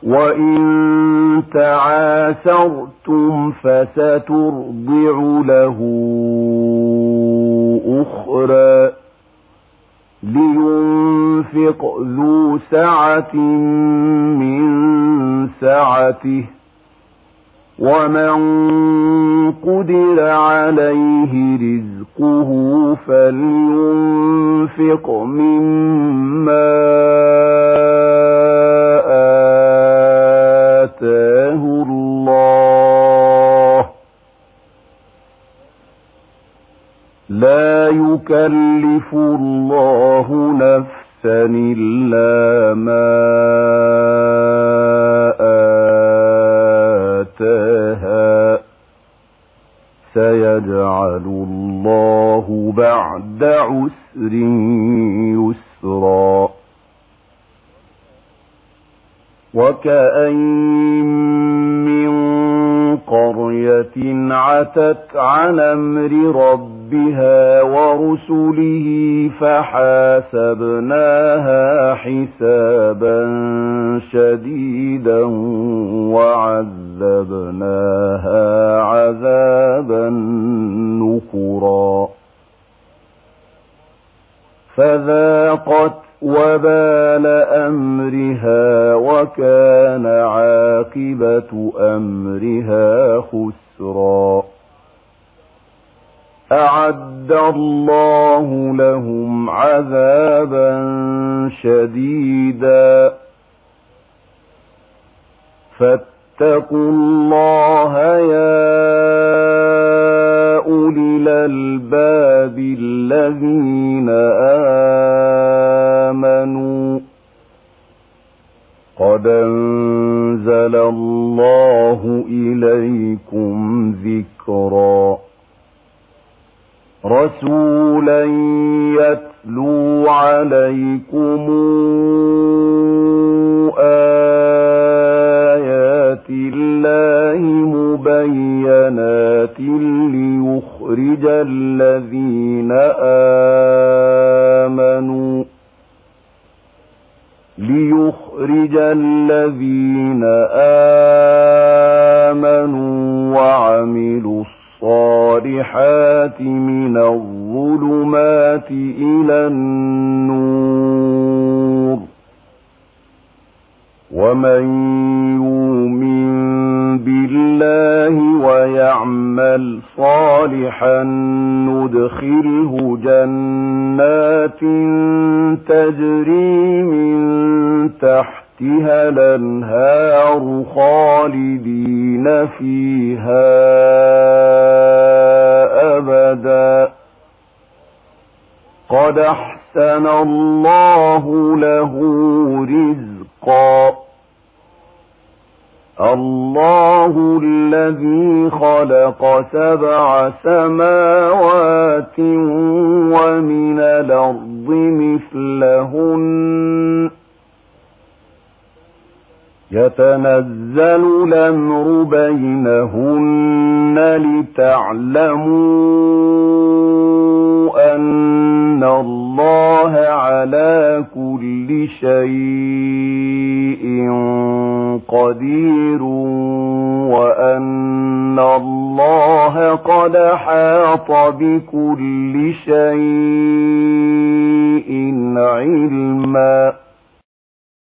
وإن تعاثرتم فسترضع له أخرى لينفق ذو سعة من سعته ومن قدر عليه رزقه فلينفق مما آتاه الله لا يكلف الله نفسا إلا ما آتاها سيجعل الله بعد عسر يسرا وكأين من قرية عتت عن أمر ربها ورسله فحاسبناها حسابا شديدا وعذبناها عذابا نكرا فذاقت وبال أمرها وكان عاقبة أمرها خسرا أعد الله لهم عذابا شديدا فاتقوا الله يا أولي الألباب الذين آمنوا قد أنزل الله إليكم ذكرا رسولا يتلو عليكم آيات الله مبينات ليخرج الذين آمنوا وعملوا الصالحات من الظلمات إلى النور ومن يؤمن بالله ويعمل صالحا ندخله جنات تجري من تحتها الأنهار خالدين فيها أبدا قد أحسن الله له رزقا الله الذي خلق 7 سماوات ومن الأرض مثلهن يتنزل الأمر بينهن لتعلموا أن الله على كل شيء قدير وأن الله قد أحاط بكل شيء علما